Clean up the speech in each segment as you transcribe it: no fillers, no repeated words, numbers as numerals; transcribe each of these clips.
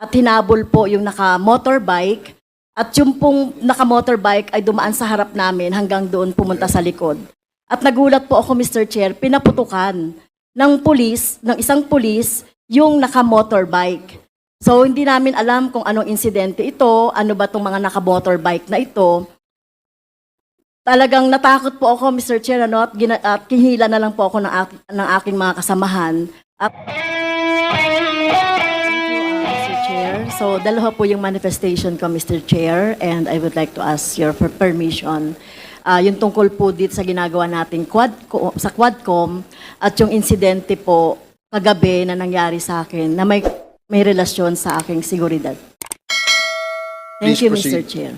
at hinabol po yung naka-motorbike at yung pong naka-motorbike ay dumaan sa harap namin hanggang doon pumunta sa likod. At nagulat po ako, Mr. Chair, pinaputukan ng isang pulis yung naka-motorbike. So hindi namin alam kung anong insidente ito, ano ba itong mga naka-motorbike na ito. Talagang natakot po ako, Mr. Chair, at kinihila na lang po ako ng aking mga kasamahan. At Mr. Chair, so dalawa po yung manifestation ko, Mr. Chair, and I would like to ask your permission. Yung tungkol po dito sa ginagawa nating sa Quadcom at yung insidente po kagabi na nangyari sa akin na may relasyon sa aking seguridad. Thank Please you, proceed. Mr. Chair.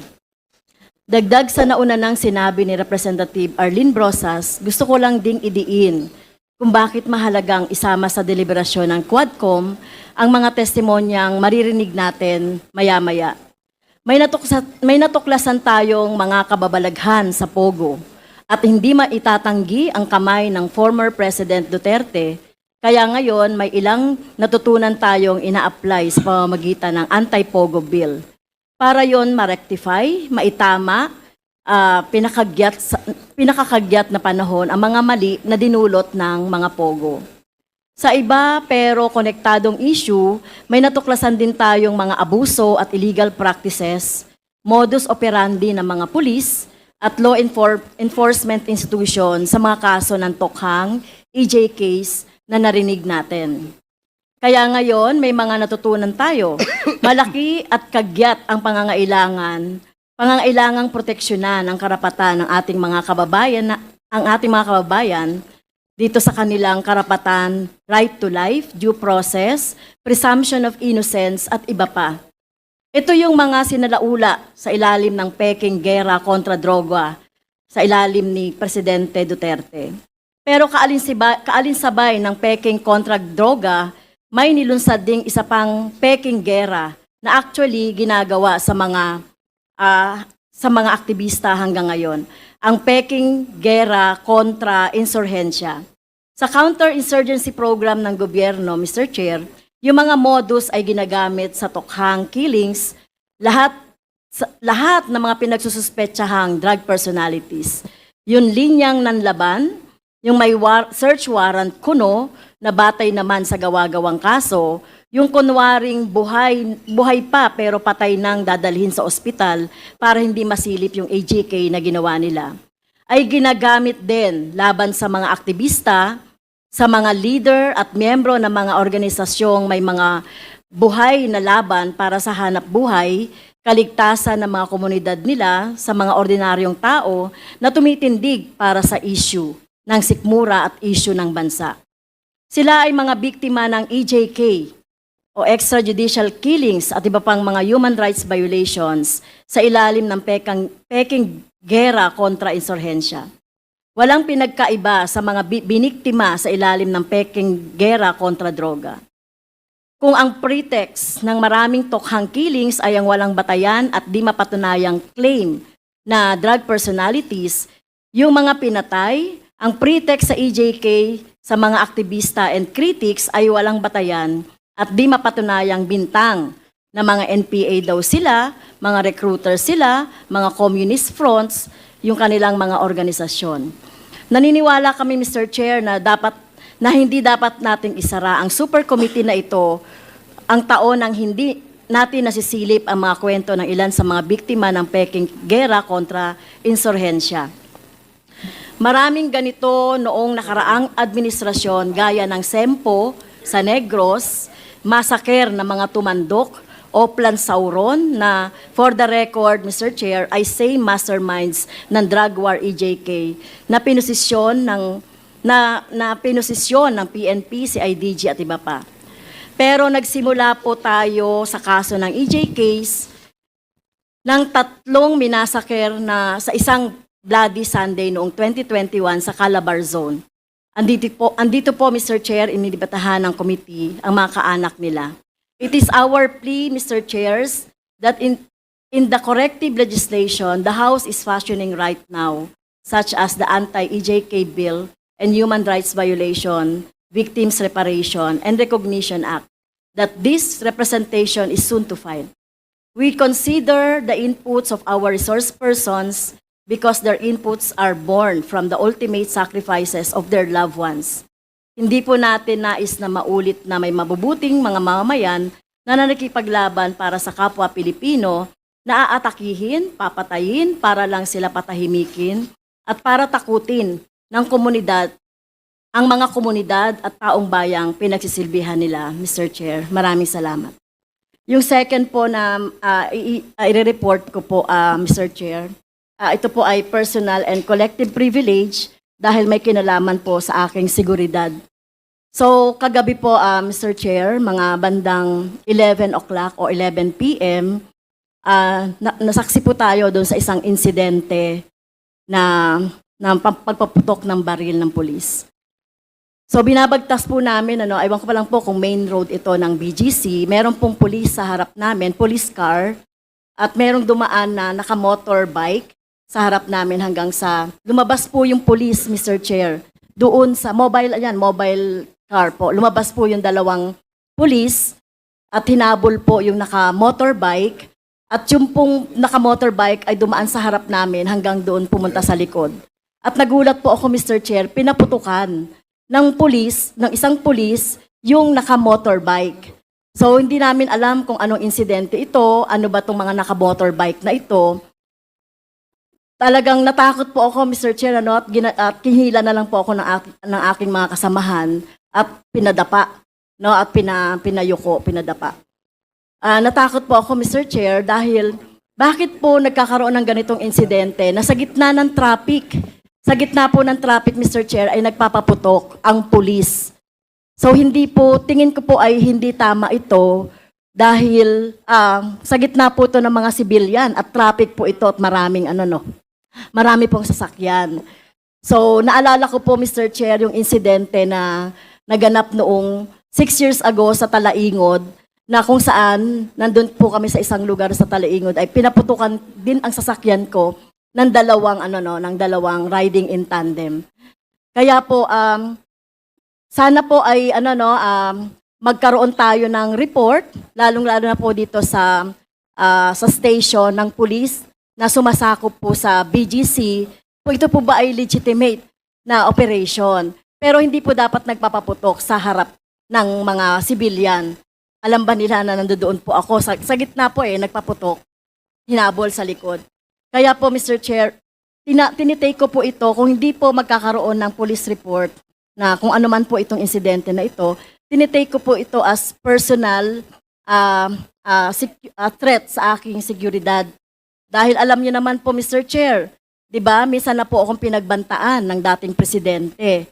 Dagdag sa nauna nang sinabi ni Representative Arlene Brosas, gusto ko lang ding idiin kung bakit mahalagang isama sa deliberasyon ng Quadcom ang mga testimonyang maririnig natin maya-maya. May natuklasan tayong mga kababalaghan sa Pogo at hindi maitatanggi ang kamay ng former President Duterte, kaya ngayon may ilang natutunan tayong ina-apply sa pamamagitan ng Anti-Pogo Bill. Para yon ma-rectify, maitama, pinakakagyat na panahon ang mga mali na dinulot ng mga Pogo. Sa iba pero konektadong issue, may natuklasan din tayong mga abuso at illegal practices, modus operandi ng mga pulis at law enforcement institution sa mga kaso ng Tokhang, EJ case na narinig natin. Kaya ngayon, may mga natutunan tayo. Malaki at kagyat ang pangangailangang proteksyonan ang karapatan ng ating mga kababayan dito sa kanilang karapatan, right to life, due process, presumption of innocence at iba pa. Ito yung mga sinalaula sa ilalim ng peking gera kontra droga sa ilalim ni Presidente Duterte. Pero kaalinsabay ng peking kontra droga, may nilunsad ding isa pang peking gera na actually ginagawa sa mga aktivista hanggang ngayon. Ang peking gera kontra insurhensya. Sa counter-insurgency program ng gobyerno, Mr. Chair, yung mga modus ay ginagamit sa Tokhang killings, lahat ng mga pinagsususpetsahang drug personalities. Yung linyang nanlaban, yung may search warrant kuno, na batay naman sa gawa-gawang kaso, yung kunwaring buhay pa pero patay nang dadalhin sa ospital para hindi masilip yung AJK na ginawa nila, ay ginagamit din laban sa mga aktivista, sa mga leader at miyembro ng mga organisasyong may mga buhay na laban para sa hanap buhay, kaligtasan ng mga komunidad nila sa mga ordinaryong tao na tumitindig para sa issue ng sikmura at issue ng bansa. Sila ay mga biktima ng EJK o extrajudicial killings at iba pang mga human rights violations sa ilalim ng peking gera kontra insurhensya. Walang pinagkaiba sa mga biniktima sa ilalim ng peking gera kontra droga. Kung ang pretext ng maraming Tokhang killings ay ang walang batayan at di mapatunayang claim na drug personalities, yung mga pinatay, ang pretext sa EJK sa mga aktivista and critics ay walang batayan at di mapatunayang bintang na mga NPA daw sila, mga recruiter sila, mga communist fronts, yung kanilang mga organisasyon. Naniniwala kami, Mr. Chair, na hindi dapat nating isara ang super committee na ito ang taon ng hindi natin nasisilip ang mga kwento ng ilan sa mga biktima ng peking gera kontra insurhensya. Maraming ganito noong nakaraang administrasyon gaya ng Sempo sa Negros, massacre ng mga tumandok, Oplan Sauron na for the record, Mr. Chair, ay same masterminds ng drug war EJK na pinosisyon ng PNP, CIDG at iba pa. Pero nagsimula po tayo sa kaso ng EJ case ng 3 minasakir na sa isang Bloody Sunday noong 2021 sa Calabar Zone. Andito po, Mr. Chair, inilibatahan ng committee ang mga kaanak nila. It is our plea, Mr. Chairs, that in the corrective legislation the House is fashioning right now, such as the Anti-EJK Bill and Human Rights Violation, Victims Reparation and Recognition Act, that this representation is soon to find. We consider the inputs of our resource persons because their inputs are born from the ultimate sacrifices of their loved ones. Hindi po natin nais na maulit na may mabubuting mga mamamayan na nakikipaglaban para sa kapwa Pilipino na aatakihin, papatayin para lang sila patahimikin at para takutin ng komunidad, ang mga komunidad at taong bayang pinagsisilbihan nila, Mr. Chair. Maraming salamat. Yung second po na i-report ko po, Mr. Chair, ito po ay personal and collective privilege dahil may kinalaman po sa aking seguridad. So, kagabi po, Mr. Chair, mga bandang 11 o'clock o 11 p.m., nasaksi po tayo doon sa isang insidente na pagpaputok ng baril ng pulis. So binabagtas po namin, aywan ko pa lang po kung main road ito ng BGC, meron pong pulis sa harap namin, police car, at merong dumaan na naka-motorbike sa harap namin hanggang sa, lumabas po yung pulis, Mr. Chair, doon sa mobile car po, lumabas po yung dalawang pulis at hinabol po yung naka-motorbike at yung pong naka-motorbike ay dumaan sa harap namin hanggang doon pumunta sa likod. At nagulat po ako, Mr. Chair, pinaputukan ng isang pulis, yung naka-motorbike. So, hindi namin alam kung anong insidente ito, ano ba itong mga naka-motorbike na ito. Talagang natakot po ako, Mr. Chair, at kinihila na lang po ako ng aking mga kasamahan at pinadapa, at pinayuko, pinadapa. Natakot po ako, Mr. Chair, dahil bakit po nagkakaroon ng ganitong insidente na sa gitna ng traffic, sa gitna po ng traffic, Mr. Chair, ay nagpapaputok ang pulis. So hindi po, tingin ko po ay hindi tama ito dahil sa gitna po ito ng mga sibilyan at traffic po ito at marami pong sasakyan. So naalala ko po, Mr. Chair, yung insidente na naganap noong 6 years ago sa Talaingod na kung saan nandun po kami sa isang lugar sa Talaingod ay pinaputukan din ang sasakyan ko ng dalawang riding in tandem. Kaya po sana po ay magkaroon tayo ng report, lalong-lalo na po dito sa station ng police na sumasakop po sa BGC. Kung ito po ba ay legitimate na operation. Pero hindi po dapat nagpapaputok sa harap ng mga civilian. Alam ba nila na nandoon po ako? Sa gitna po nagpaputok, hinabol sa likod. Kaya po, Mr. Chair, tinitake ko po ito, kung hindi po magkakaroon ng police report na kung ano man po itong insidente na ito, tinitake ko po ito as personal threat sa aking seguridad. Dahil alam niyo naman po, Mr. Chair, di ba, minsan na po akong pinagbantaan ng dating presidente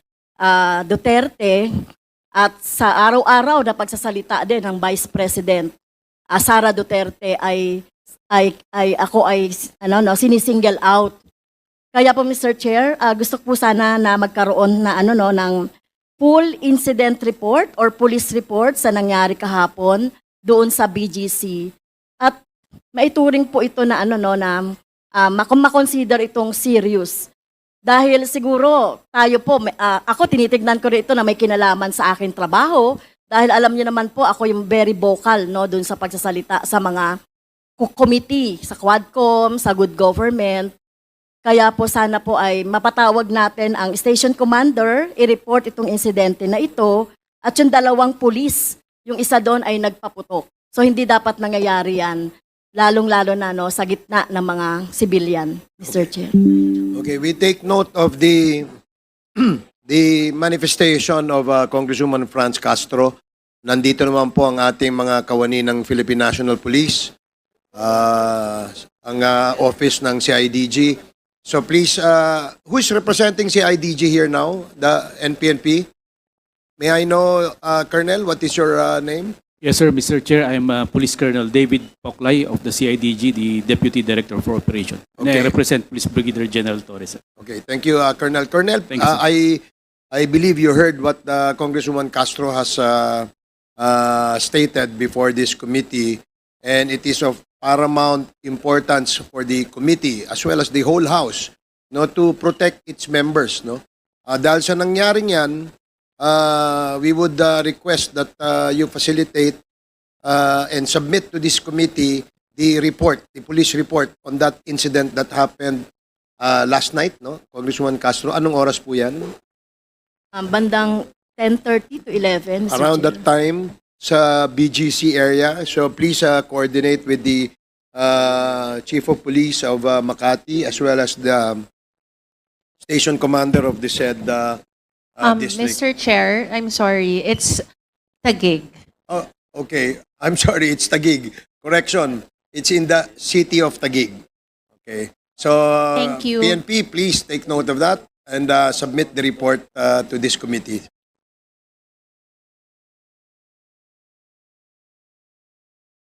Duterte at sa araw-araw na pagsasalita din ng Vice President Sara Duterte ay sinisingle out. Kaya po, Mr. Chair, gusto ko po sana na magkaroon na ng full incident report or police report sa nangyari kahapon doon sa BGC. At maituring po ito na makonsider itong serious. Dahil siguro tayo po, ako tinitignan ko rin ito na may kinalaman sa aking trabaho dahil alam niyo naman po ako yung very vocal doon sa pagsasalita sa mga committee, sa Quadcom, sa Good Government. Kaya po sana po ay mapatawag natin ang station commander, i-report itong insidente na ito, at yung dalawang pulis, yung isa doon ay nagpaputok. So hindi dapat nangyayari yan, lalong-lalo na sa gitna ng mga civilian, Mr. Chair. Okay, we take note of the the manifestation of Congresswoman Franz Castro. Nandito naman po ang ating mga kawani ng Philippine National Police, ang office ng CIDG. So please, who is representing CIDG here now? The NPNP? May I know, Colonel, what is your name? Yes, sir, Mr. Chair. I am Police Colonel David Poklay of the CIDG, the Deputy Director for Operation. And I Okay. represent Police Brigadier General Torres. Sir. Okay, thank you, Colonel. Colonel, Thank you, sir. I believe you heard what Congresswoman Castro has stated before this committee, and it is of paramount importance for the committee as well as the whole House to protect its members. Dahil sa nangyaring yan, we would request that you facilitate and submit to this committee the report, the police report on that incident that happened last night, no? Congresswoman Castro, anong oras po yan? Bandang 10:30 to 11, Mr. Around Chair. that time sa BGC area. So please coordinate with the Chief of Police of Makati as well as the station commander of the said district. Mr. Chair, I'm sorry, it's Taguig. Oh, okay. I'm sorry, it's Taguig. Correction. It's in the city of Taguig. Okay. So, Thank you. PNP, please take note of that and submit the report to this committee.